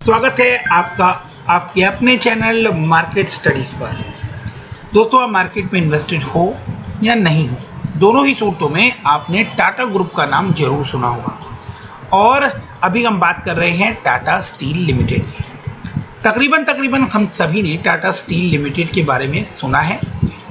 स्वागत है आपका आपके अपने चैनल मार्केट स्टडीज पर। दोस्तों, आप मार्केट में इन्वेस्टेड हो या नहीं हो, दोनों ही सूरतों में आपने टाटा ग्रुप का नाम जरूर सुना होगा। और अभी हम बात कर रहे हैं टाटा स्टील लिमिटेड की। तकरीबन हम सभी ने टाटा स्टील लिमिटेड के बारे में सुना है,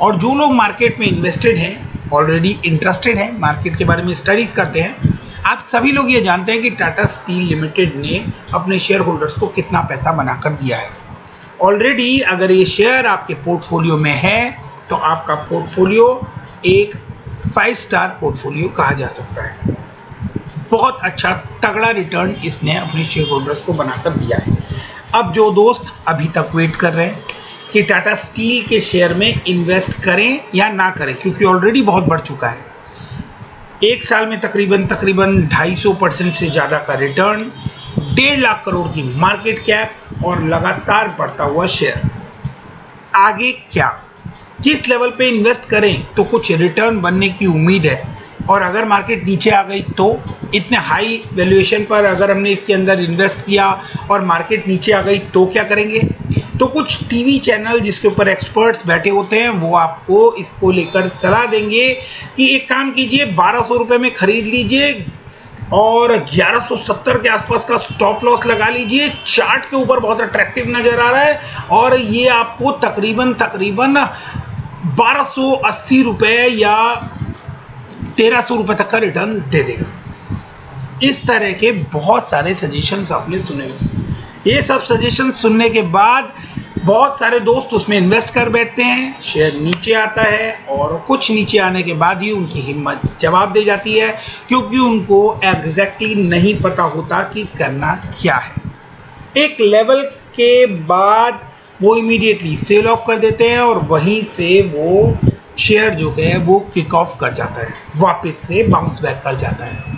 और जो लोग मार्केट में इन्वेस्टेड हैं, ऑलरेडी इंटरेस्टेड हैं, मार्केट के बारे में स्टडीज करते हैं, आप सभी लोग ये जानते हैं कि टाटा स्टील लिमिटेड ने अपने शेयर होल्डर्स को कितना पैसा बनाकर दिया है। ऑलरेडी अगर ये शेयर आपके पोर्टफोलियो में है तो आपका पोर्टफोलियो एक 5 स्टार पोर्टफोलियो कहा जा सकता है। बहुत अच्छा तगड़ा रिटर्न इसने अपने शेयर होल्डर्स को बनाकर दिया है। अब जो दोस्त अभी तक वेट कर रहे हैं कि टाटा स्टील के शेयर में इन्वेस्ट करें या ना करें, क्योंकि ऑलरेडी बहुत बढ़ चुका है, एक साल में तकरीबन 250% से ज़्यादा का रिटर्न, 1.5 लाख करोड़ की मार्केट कैप और लगातार बढ़ता हुआ शेयर। आगे क्या, किस लेवल पे इन्वेस्ट करें तो कुछ रिटर्न बनने की उम्मीद है, और अगर मार्केट नीचे आ गई तो इतने हाई वैल्यूएशन पर अगर हमने इसके अंदर इन्वेस्ट किया और मार्केट नीचे आ गई तो क्या करेंगे। तो कुछ टीवी चैनल जिसके ऊपर एक्सपर्ट्स बैठे होते हैं वो आपको इसको लेकर सलाह देंगे कि एक काम कीजिए, 1200 रुपये में खरीद लीजिए और 1170 के आसपास का स्टॉप लॉस लगा लीजिए। चार्ट के ऊपर बहुत अट्रैक्टिव नजर आ रहा है और ये आपको तकरीबन 1280 रुपये या 1300 रुपये तक का रिटर्न दे देगा। इस तरह के बहुत सारे सजेशंस आपने सुने होंगे। ये सब सजेशन सुनने के बाद बहुत सारे दोस्त उसमें इन्वेस्ट कर बैठते हैं, शेयर नीचे आता है और कुछ नीचे आने के बाद ही उनकी हिम्मत जवाब दे जाती है, क्योंकि उनको एग्जैक्टली नहीं पता होता कि करना क्या है। एक लेवल के बाद वो इमीडिएटली सेल ऑफ कर देते हैं और वहीं से वो शेयर जो है वो किक ऑफ कर जाता है, वापस से बाउंस बैक कर जाता है।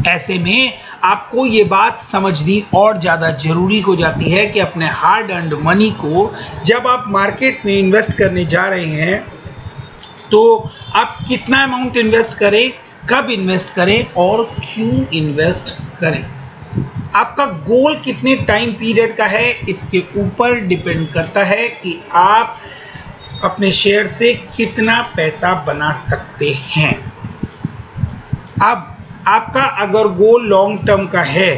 ऐसे में आपको ये बात समझनी और ज़्यादा ज़रूरी हो जाती है कि अपने हार्ड अर्न्ड मनी को जब आप मार्केट में इन्वेस्ट करने जा रहे हैं तो आप कितना अमाउंट इन्वेस्ट करें, कब इन्वेस्ट करें और क्यों इन्वेस्ट करें। आपका गोल कितने टाइम पीरियड का है, इसके ऊपर डिपेंड करता है कि आप अपने शेयर से कितना पैसा बना सकते हैं। अब आपका अगर गोल लॉन्ग टर्म का है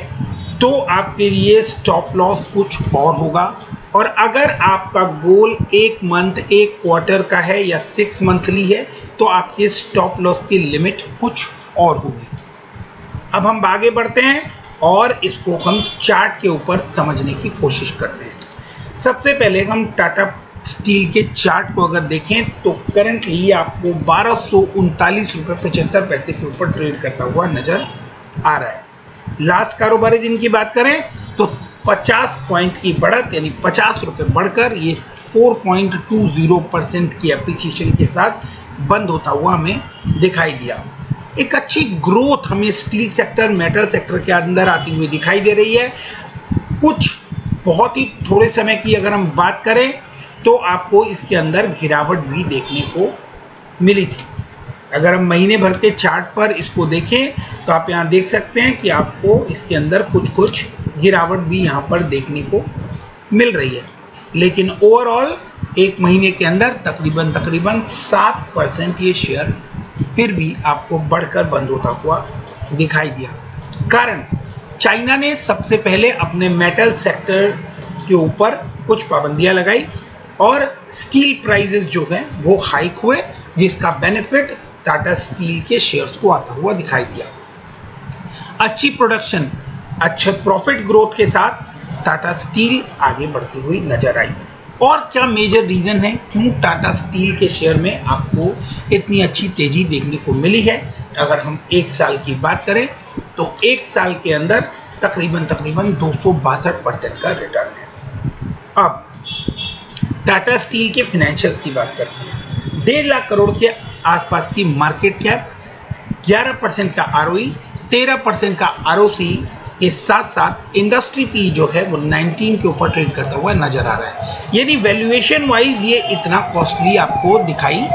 तो आपके लिए स्टॉप लॉस कुछ और होगा, और अगर आपका गोल 1 मंथ 1 क्वार्टर का है या 6 मंथली है तो आपके स्टॉप लॉस की लिमिट कुछ और होगी। अब हम आगे बढ़ते हैं और इसको हम चार्ट के ऊपर समझने की कोशिश करते हैं। सबसे पहले हम टाटा स्टील के चार्ट को अगर देखें तो करंटली आपको 1239 रुपये 75 पैसे के ऊपर ट्रेड करता हुआ नजर आ रहा है। लास्ट कारोबारी दिन की बात करें तो 50 पॉइंट की बढ़त, यानी 50 रुपये बढ़कर ये 4.20% की एप्रिसिएशन के साथ बंद होता हुआ हमें दिखाई दिया। एक अच्छी ग्रोथ हमें स्टील सेक्टर, मेटल सेक्टर के अंदर आती हुई दिखाई दे रही है। कुछ बहुत ही थोड़े समय की अगर हम बात करें तो आपको इसके अंदर गिरावट भी देखने को मिली थी। अगर हम महीने भर के चार्ट पर इसको देखें तो आप यहाँ देख सकते हैं कि आपको इसके अंदर कुछ गिरावट भी यहाँ पर देखने को मिल रही है, लेकिन ओवरऑल एक महीने के अंदर तकरीबन 7% ये शेयर फिर भी आपको बढ़कर बंद होता हुआ दिखाई दिया। कारण चाइना ने सबसे पहले अपने मेटल सेक्टर के ऊपर कुछ पाबंदियां लगाई और स्टील प्राइसेस जो हैं वो हाइक हुए, जिसका बेनिफिट टाटा स्टील के शेयर्स को आता हुआ दिखाई दिया। अच्छी प्रोडक्शन, अच्छे प्रॉफिट ग्रोथ के साथ टाटा स्टील आगे बढ़ती हुई नजर आई। और क्या मेजर रीजन है क्यों टाटा स्टील के शेयर में आपको इतनी अच्छी तेजी देखने को मिली है। अगर हम 1 साल की बात करें तो 1 साल के अंदर तकरीबन 262% का रिटर्न है। अब टाटा स्टील के फाइनेंशियल्स की बात करते हैं। 1.5 लाख करोड़ के आसपास की मार्केट कैप, 11% का ROE, 13% का ROC के साथ साथ इंडस्ट्री पी जो है वो 19 के ऊपर ट्रेड करता हुआ नजर आ रहा है। यानी वैल्यूएशन वाइज ये इतना कॉस्टली आपको दिखाई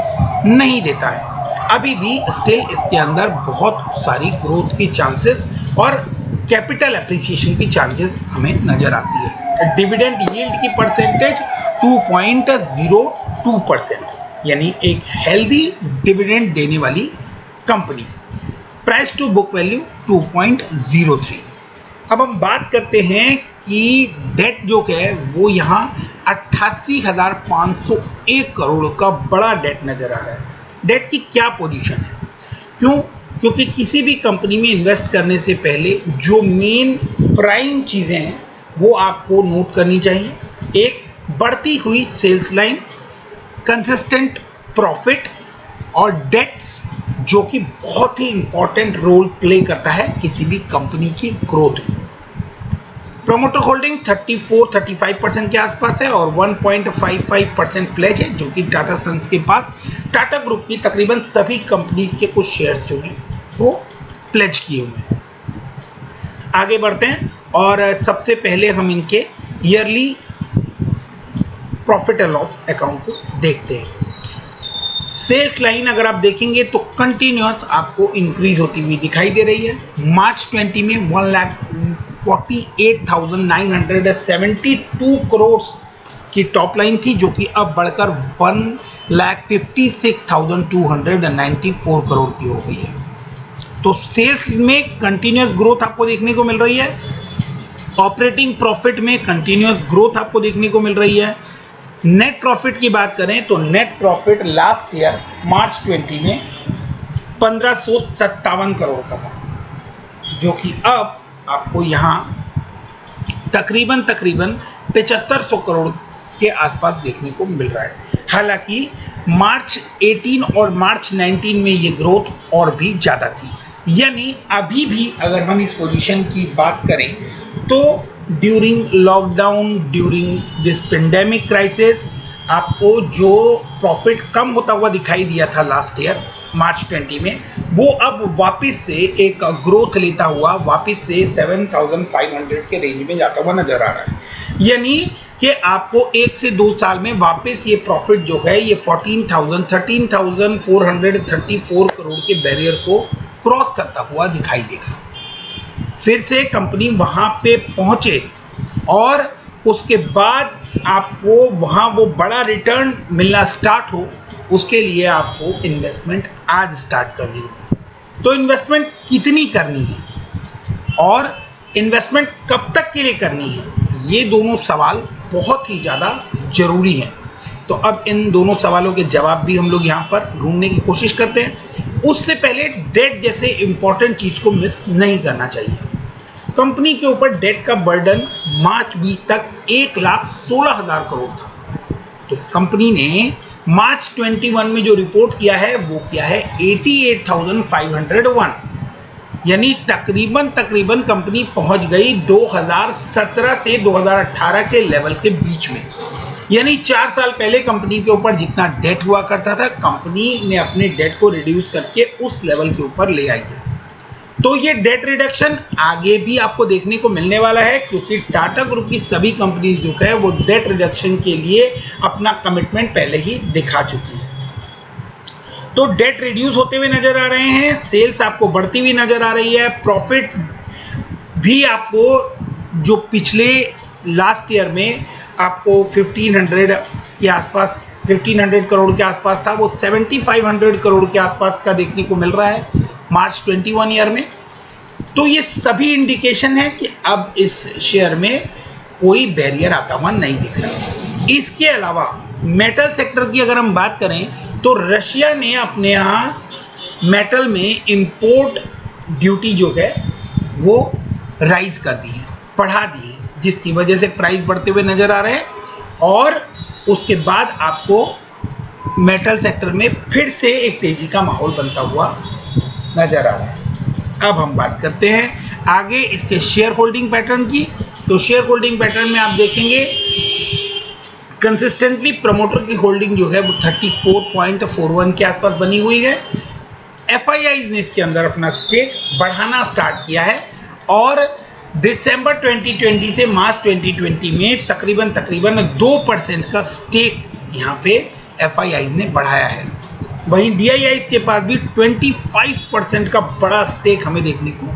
नहीं देता है। अभी भी स्टिल इसके अंदर बहुत सारी ग्रोथ की चांसेस और कैपिटल एप्रिसिएशन की चांसेस हमें नजर आती है। डिविडेंड यील्ड की परसेंटेज 2.02%, यानी एक हेल्दी डिविडेंड देने वाली company. Price to book value 2.03। अब हम बात करते हैं कि डेट जो है वो यहाँ 88,501 करोड़ का बड़ा डेट नजर आ रहा है। डेट की क्या पोजीशन है? क्यों? क्योंकि किसी भी कंपनी में इन्वेस्ट करने से पहले जो मेन प्राइम चीज़ें हैं वो आपको नोट करनी चाहिए। एक, बढ़ती हुई सेल्स लाइन, कंसिस्टेंट प्रॉफिट और डेट्स, जो कि बहुत ही इंपॉर्टेंट रोल प्ले करता है किसी भी कंपनी की ग्रोथ में। प्रोमोटर होल्डिंग 34-35% के आसपास है और 1.55% प्लेज है, जो कि टाटा सन्स के पास टाटा ग्रुप की तकरीबन सभी कंपनीज के कुछ शेयर्स जो हैं वो प्लेज किए हुए हैं। आगे बढ़ते हैं और सबसे पहले हम इनके yearly profit and loss account को देखते हैं। सेल्स लाइन अगर आप देखेंगे तो कंटिन्यूअस आपको इंक्रीज होती हुई दिखाई दे रही है। मार्च 20 में 1,48,972 करोड़ की टॉप लाइन थी, जो कि अब बढ़कर 1,56,294 करोड़ की हो गई है। तो सेल्स में कंटिन्यूअस ग्रोथ आपको देखने को मिल रही है। ऑपरेटिंग प्रॉफिट में कंटिन्यूअस ग्रोथ आपको देखने को मिल रही है। नेट प्रॉफिट की बात करें तो net profit last year March 20 में 1,557 करोड़ का था, जो कि अब आपको यहाँ तकरीबन 7,500 करोड़ के आसपास देखने को मिल रहा है। हालांकि मार्च 18 और मार्च 19 में ये ग्रोथ और भी ज़्यादा थी। यानी अभी भी अगर हम इस पोजीशन की बात करें तो during lockdown, during this pandemic crisis, आपको जो प्रॉफिट कम होता हुआ दिखाई दिया था लास्ट ईयर मार्च 20 में, वो अब वापस से एक ग्रोथ लेता हुआ वापस से 7,500 के रेंज में जाता हुआ नजर आ रहा है। यानी कि आपको 1 से 2 साल में वापस ये प्रॉफिट जो है ये 13,434 करोड़ के बैरियर को क्रॉस करता हुआ दिखाई देगा। फिर से कंपनी वहां पे पहुंचे और उसके बाद आपको वहां वो बड़ा रिटर्न मिलना स्टार्ट हो, उसके लिए आपको इन्वेस्टमेंट आज स्टार्ट करनी होगी। तो इन्वेस्टमेंट कितनी करनी है और इन्वेस्टमेंट कब तक के लिए करनी है, ये दोनों सवाल बहुत ही ज़्यादा जरूरी हैं। तो अब इन दोनों सवालों के जवाब भी हम लोग यहाँ पर ढूंढने की कोशिश करते हैं। उससे पहले डेट जैसे इंपॉर्टेंट चीज़ को मिस नहीं करना चाहिए। कंपनी के ऊपर डेट का बर्डन मार्च 20 तक 1,16,000 करोड़ था। तो कंपनी ने मार्च 21 में जो रिपोर्ट किया है वो किया है 88,501, यानी तकरीबन कंपनी पहुंच गई 2017 से 2018 के लेवल के बीच में। यानी 4 साल पहले कंपनी के ऊपर जितना डेट हुआ करता था, कंपनी ने अपने डेट को रिड्यूस करके उस लेवल के ऊपर ले आई है। तो ये डेट रिडक्शन आगे भी आपको देखने को मिलने वाला है, क्योंकि टाटा ग्रुप की सभी कंपनी जो है वो डेट रिडक्शन के लिए अपना कमिटमेंट पहले ही दिखा चुकी है। तो डेट रिड्यूस होते हुए नजर आ रहे हैं, सेल्स आपको बढ़ती हुई नजर आ रही है, प्रॉफिट भी आपको जो पिछले लास्ट ईयर में आपको 1,500 के आसपास 1,500 करोड़ के आसपास था, वो 7,500 करोड़ के आसपास का देखने को मिल रहा है मार्च 21 ईयर में। तो ये सभी इंडिकेशन है कि अब इस शेयर में कोई बैरियर आता हुआ नहीं दिख रहा। इसके अलावा मेटल सेक्टर की अगर हम बात करें तो रशिया ने अपने यहाँ मेटल में इंपोर्ट ड्यूटी जो है वो राइज कर दी है, बढ़ा दी है, जिसकी वजह से प्राइस बढ़ते हुए नजर आ रहे हैं और उसके बाद आपको मेटल सेक्टर में फिर से एक तेजी का माहौल बनता हुआ नजर आ रहा है। अब हम बात करते हैं आगे इसके शेयर होल्डिंग पैटर्न की। तो शेयर होल्डिंग पैटर्न में आप देखेंगे कंसिस्टेंटली प्रमोटर की होल्डिंग जो है वो 34.41 के आसपास बनी हुई है। एफआईआई ने इसके अंदर अपना स्टेक बढ़ाना स्टार्ट किया है और दिसंबर 2020 से मार्च 2020 में तकरीबन 2% का स्टेक यहाँ पे एफआईआई ने बढ़ाया है। वहीं डीआईआई के पास भी 25% का बड़ा स्टेक हमें देखने को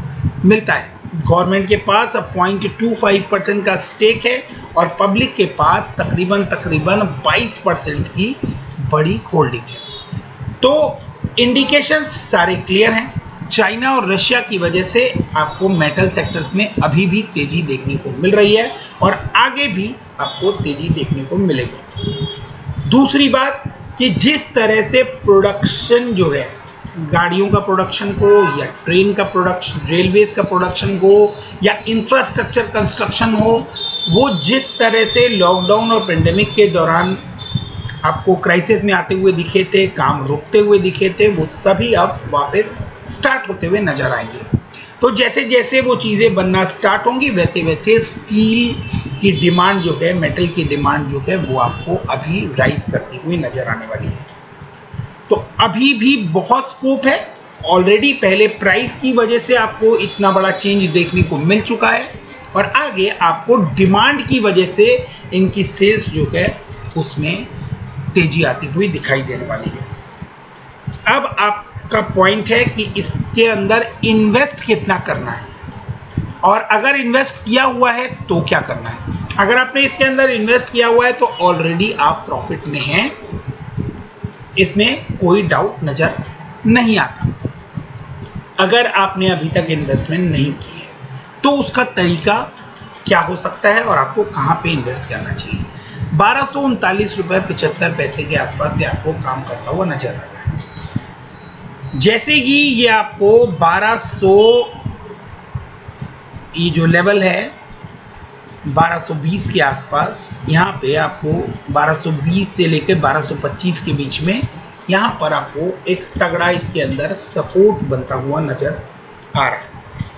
मिलता है। गवर्नमेंट के पास अब 0.25% का स्टेक है और पब्लिक के पास तकरीबन 22% की बड़ी होल्डिंग है। तो इंडिकेशन सारे क्लियर हैं। चाइना और रशिया की वजह से आपको मेटल सेक्टर्स में अभी भी तेजी देखने को मिल रही है और आगे भी आपको तेजी देखने को मिलेगी। दूसरी बात कि जिस तरह से प्रोडक्शन जो है, गाड़ियों का प्रोडक्शन को या ट्रेन का प्रोडक्शन, रेलवेज का प्रोडक्शन को या इंफ्रास्ट्रक्चर कंस्ट्रक्शन हो, वो जिस तरह से लॉकडाउन और पेंडेमिक के दौरान आपको क्राइसिस में आते हुए दिखे थे, काम रुकते हुए दिखे थे, वो सभी अब वापस स्टार्ट होते हुए नजर आएंगे। तो जैसे जैसे वो चीज़ें बनना स्टार्ट होंगी वैसे वैसे स्टील की डिमांड जो है, मेटल की डिमांड जो है, वो आपको अभी राइज करती हुई नजर आने वाली है। तो अभी भी बहुत स्कोप है। ऑलरेडी पहले प्राइस की वजह से आपको इतना बड़ा चेंज देखने को मिल चुका है और आगे आपको डिमांड की वजह से इनकी सेल्स जो है उसमें तेजी आती हुई दिखाई देने वाली है। अब आपका पॉइंट है कि इसके अंदर इन्वेस्ट कितना करना है और अगर इन्वेस्ट किया हुआ है तो क्या करना है। अगर आपने इसके अंदर इन्वेस्ट किया हुआ है तो ऑलरेडी आप प्रॉफिट में हैं, इसमें कोई डाउट नजर नहीं आता। अगर आपने अभी तक इन्वेस्टमेंट नहीं की है तो उसका तरीका क्या हो सकता है और आपको कहां पे इन्वेस्ट करना चाहिए। 1239 रुपये 75 पैसे के आसपास से आपको काम करता हुआ नजर आ रहा है। जैसे ही ये आपको 1200 ये जो लेवल है 1220 के आसपास, यहाँ पे आपको 1220 से लेकर 1225 के बीच में यहाँ पर आपको एक तगड़ा इसके अंदर सपोर्ट बनता हुआ नजर आ रहा है।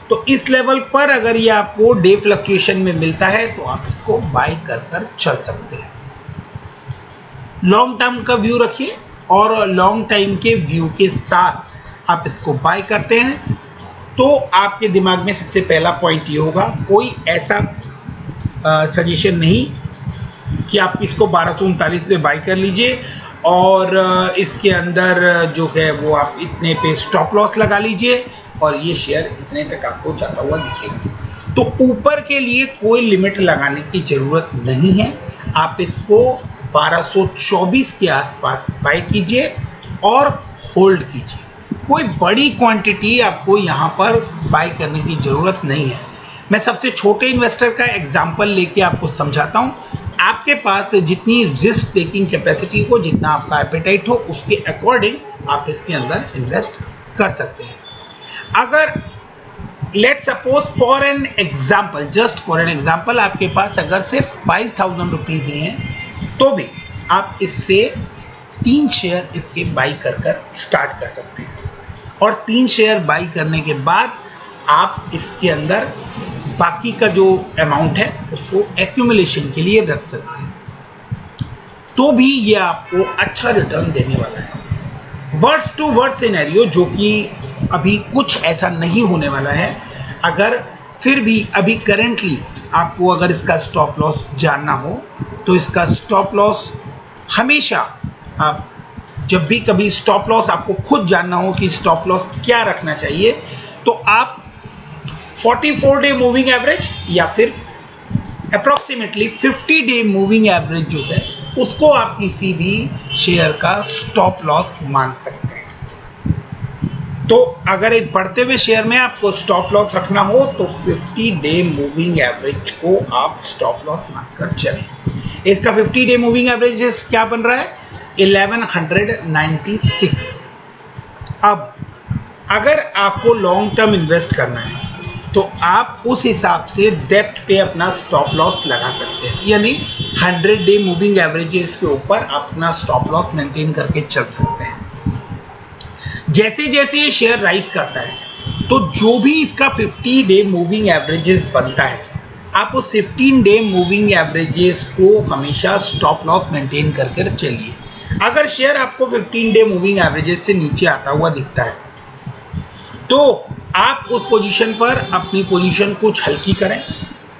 तो इस लेवल पर अगर ये आपको डे फ्लक्चुएशन में मिलता है तो आप इसको बाय कर चल सकते हैं। लॉन्ग टर्म का व्यू रखिए और लॉन्ग टाइम के व्यू के साथ आप इसको बाय करते हैं तो आपके दिमाग में सबसे पहला पॉइंट ये होगा, कोई ऐसा सजेशन नहीं कि आप इसको 1239 पे बाय कर लीजिए और इसके अंदर जो है वो आप इतने पे स्टॉप लॉस लगा लीजिए और ये शेयर इतने तक आपको जाता हुआ दिखेगा। तो ऊपर के लिए कोई लिमिट लगाने की ज़रूरत नहीं है। आप इसको 1224 के आसपास बाय कीजिए और होल्ड कीजिए। कोई बड़ी क्वांटिटी आपको यहाँ पर बाय करने की ज़रूरत नहीं है। मैं सबसे छोटे इन्वेस्टर का एग्जांपल लेके आपको समझाता हूँ। आपके पास जितनी रिस्क टेकिंग कैपेसिटी हो, जितना आपका एपेटाइट हो, उसके अकॉर्डिंग आप इसके अंदर इन्वेस्ट कर सकते हैं। अगर let suppose for an example, just for an example, आपके पास अगर सिर्फ 5000 रुपीज़ ही हैं तो भी आप इससे 3 शेयर इसके बाई कर स्टार्ट कर सकते हैं और 3 शेयर बाई करने के बाद आप इसके अंदर बाकी का जो अमाउंट है उसको एक्यूमुलेशन के लिए रख सकते हैं तो भी ये आपको अच्छा रिटर्न देने वाला है। वर्स्ट टू वर्स्ट सिनेरियो, जो कि अभी कुछ ऐसा नहीं होने वाला है, अगर फिर भी अभी करेंटली आपको अगर इसका स्टॉप लॉस जानना हो तो इसका स्टॉप लॉस हमेशा, आप जब भी कभी स्टॉप लॉस आपको खुद जानना हो कि स्टॉप लॉस क्या रखना चाहिए तो आप 44 डे मूविंग एवरेज या फिर अप्रॉक्सीमेटली 50 डे मूविंग एवरेज जो है उसको आप किसी भी शेयर का स्टॉप लॉस मान सकते हैं। तो अगर एक बढ़ते हुए शेयर में आपको स्टॉप लॉस रखना हो तो 50 डे मूविंग एवरेज को आप स्टॉप लॉस मानकर चलें। इसका 50 डे मूविंग एवरेज क्या बन रहा है, 1196। अब अगर आपको लॉन्ग टर्म इन्वेस्ट करना है तो आप उस हिसाब से डेप्थ पे अपना स्टॉप लॉस लगा सकते हैं, यानी 100 डे मूविंग एवरेजेस के ऊपर अपना स्टॉप लॉस मेंटेन करके चल सकते हैं। जैसे जैसे ये शेयर राइज करता है तो जो भी इसका 50 डे मूविंग एवरेजेस बनता है आप उस 15 डे मूविंग एवरेजेस को हमेशा स्टॉप लॉस मेंटेन करके चलिए। अगर शेयर आपको 15 डे मूविंग एवरेजेस से नीचे आता हुआ दिखता है तो आप उस पोजीशन पर अपनी पोजीशन कुछ हल्की करें।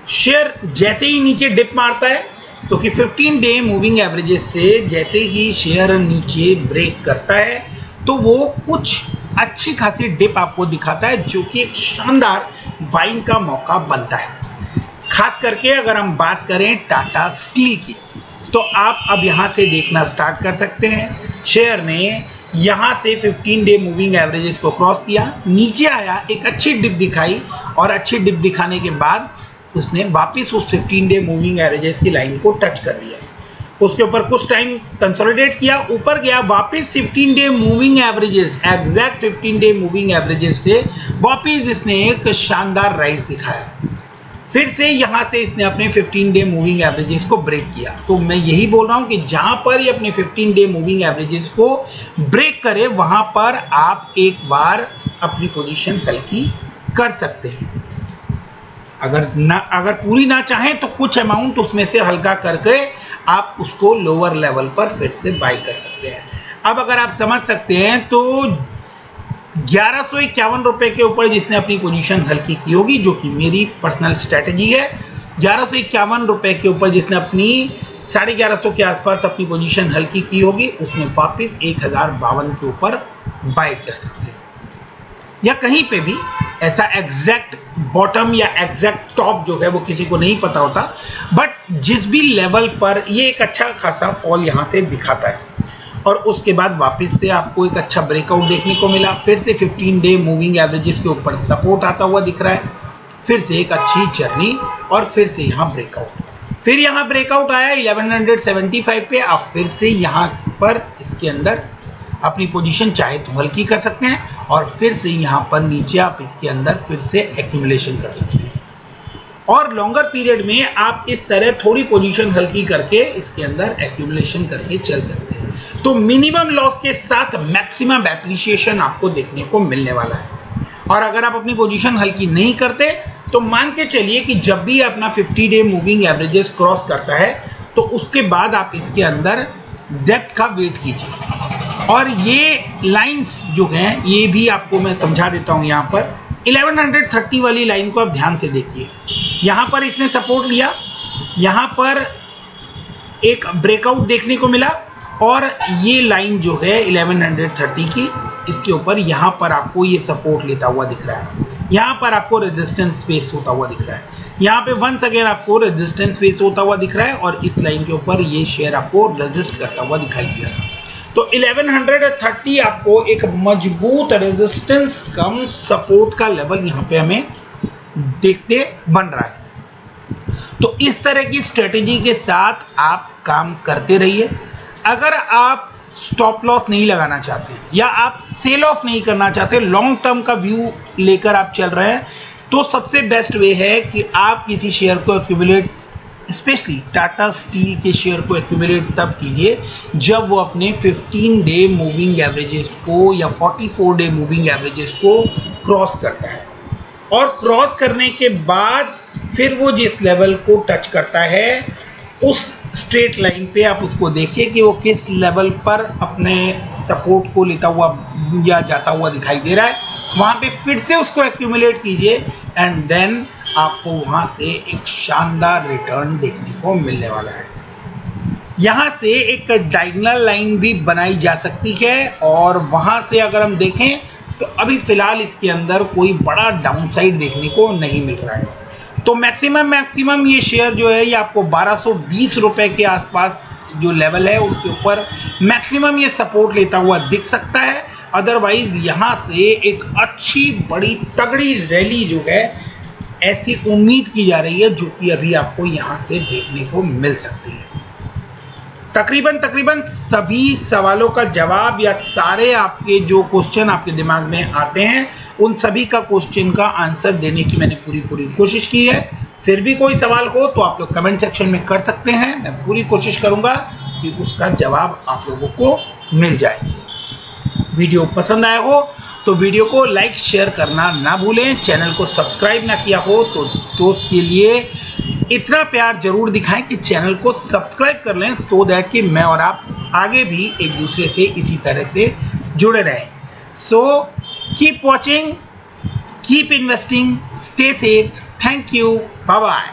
शेयर जैसे ही नीचे डिप मारता है, क्योंकि 15 डे मूविंग एवरेजेस से जैसे ही शेयर नीचे ब्रेक करता है तो वो कुछ अच्छी खासी डिप आपको दिखाता है जो कि एक शानदार बाइंग का मौका बनता है। खास करके अगर हम बात करें टाटा स्टील की, तो आप अब यहाँ से देखना स्टार्ट कर सकते हैं। शेयर ने यहाँ से 15 डे मूविंग एवरेजेस को क्रॉस किया, नीचे आया, एक अच्छी डिप दिखाई और अच्छी डिप दिखाने के बाद उसने वापस उस 15 डे मूविंग एवरेजेस की लाइन को टच कर लिया। उसके ऊपर कुछ टाइम कंसोलिडेट किया, ऊपर गया, वापस 15 day moving averages, exact 15 day moving averages से वापस इसने एक शानदार राइज दिखाया। फिर से यहाँ से इसने अपने 15 डे मूविंग एवरेजेस को ब्रेक किया। तो मैं यही बोल रहा हूँ कि जहाँ पर ये अपने 15 डे मूविंग एवरेजेस को ब्रेक करे, वहाँ पर आप एक बार अपनी पोजीशन हल्की कर सकते हैं। अगर पूरी ना चाहें तो कुछ अमाउंट उसमें से हल्का करके आप उसको लोअर लेवल पर फिर से बाय कर सकते हैं। अब अगर आप समझ सकते हैं तो 1151 रुपए के ऊपर जिसने अपनी पोजीशन हल्की की होगी, जो कि मेरी पर्सनल स्ट्रेटजी है, 1151 रुपए के ऊपर जिसने अपनी 1150 के आसपास अपनी पोजीशन हल्की की होगी, उसने वापस 1052 के ऊपर बाय कर सकते हैं। या कहीं पे भी ऐसा एग्जैक्ट बॉटम या एग्जैक्ट टॉप जो है वो किसी को नहीं पता होता, बट जिस भी लेवल पर ये एक अच्छा खासा फॉल यहाँ से दिखाता है और उसके बाद वापस से आपको एक अच्छा ब्रेकआउट देखने को मिला। फिर से 15 डे मूविंग एवरेजेस के ऊपर सपोर्ट आता हुआ दिख रहा है, फिर से एक अच्छी जर्नी और फिर से यहाँ ब्रेकआउट, फिर यहाँ ब्रेकआउट आया 1175 पे। आप फिर से यहाँ पर इसके अंदर अपनी पोजीशन चाहे तो हल्की कर सकते हैं और फिर से यहाँ पर नीचे आप इसके अंदर फिर से एक्यूमुलेशन कर सकते हैं। और लॉन्गर पीरियड में आप इस तरह थोड़ी पोजीशन हल्की करके इसके अंदर एक्यूमुलेशन करके चल सकते हैं। तो मिनिमम लॉस के साथ मैक्सिमम एप्रिसिएशन आपको देखने को मिलने वाला है। और अगर आप अपनी पोजीशन हल्की नहीं करते तो मान के चलिए कि जब भी अपना 50 डे मूविंग एवरेजेस क्रॉस करता है तो उसके बाद आप इसके अंदर डेप्थ का वेट कीजिए। और ये लाइंस जो हैं ये भी आपको मैं समझा देता हूँ। यहाँ पर 1130 वाली लाइन को आप ध्यान से देखिए। यहाँ पर इसने सपोर्ट लिया, यहाँ पर एक ब्रेकआउट देखने को मिला और ये लाइन जो है 1130 की, इसके ऊपर यहाँ पर आपको ये सपोर्ट लेता हुआ दिख रहा है, यहाँ पर आपको रेजिस्टेंस फेस होता हुआ दिख रहा है, यहाँ पे वंस अगेन आपको रेजिस्टेंस फेस होता हुआ दिख रहा है और इस लाइन के ऊपर ये शेयर आपको रेजिस्ट करता हुआ दिखाई दिया। तो 1130 आपको एक मजबूत रेजिस्टेंस कम सपोर्ट का लेवल यहाँ पे हमें देखते बन रहा है। तो इस तरह की स्ट्रेटेजी के साथ आप काम करते रहिए। अगर आप स्टॉप लॉस नहीं लगाना चाहते या आप सेल ऑफ नहीं करना चाहते, लॉन्ग टर्म का व्यू लेकर आप चल रहे हैं, तो सबसे बेस्ट वे है कि आप किसी शेयर को एक्यूमुलेट, स्पेशली टाटा स्टील के शेयर को एक्यूमुलेट तब कीजिए जब वो अपने 15 डे मूविंग एवरेजेस को या 44 डे मूविंग एवरेजेस को क्रॉस करता है। और क्रॉस करने के बाद फिर वो जिस लेवल को टच करता है उस स्ट्रेट लाइन पे आप उसको देखिए कि वो किस लेवल पर अपने सपोर्ट को लेता हुआ या जाता हुआ दिखाई दे रहा है, वहाँ पे फिर से उसको एक्यूमुलेट कीजिए एंड देन आपको वहाँ से एक शानदार रिटर्न देखने को मिलने वाला है। यहाँ से एक डायगोनल लाइन भी बनाई जा सकती है और वहाँ से अगर हम देखें तो अभी फिलहाल इसके अंदर कोई बड़ा डाउनसाइड देखने को नहीं मिल रहा है। तो मैक्सिमम ये शेयर जो है ये आपको 1220 रुपए के आसपास जो लेवल है उसके ऊपर मैक्सिमम ये सपोर्ट लेता हुआ दिख सकता है। अदरवाइज यहाँ से एक अच्छी बड़ी तगड़ी रैली जो है ऐसी उम्मीद की जा रही है, जो कि अभी आपको यहाँ से देखने को मिल सकती है। तकरीबन सभी सवालों का जवाब या सारे आपके जो क्वेश्चन आपके दिमाग में आते हैं उन सभी का क्वेश्चन का आंसर देने की मैंने पूरी कोशिश की है। फिर भी कोई सवाल हो तो आप लोग कमेंट सेक्शन में कर सकते हैं, मैं पूरी कोशिश करूंगा कि उसका जवाब आप लोगों को मिल जाए। वीडियो पसंद आया हो तो वीडियो को लाइक शेयर करना ना भूलें। चैनल को सब्सक्राइब ना किया हो तो दोस्त के लिए इतना प्यार जरूर दिखाएं कि चैनल को सब्सक्राइब कर लें, सो दैट कि मैं और आप आगे भी एक दूसरे से इसी तरह से जुड़े रहें। So keep watching, keep investing, stay safe, thank you, bye bye.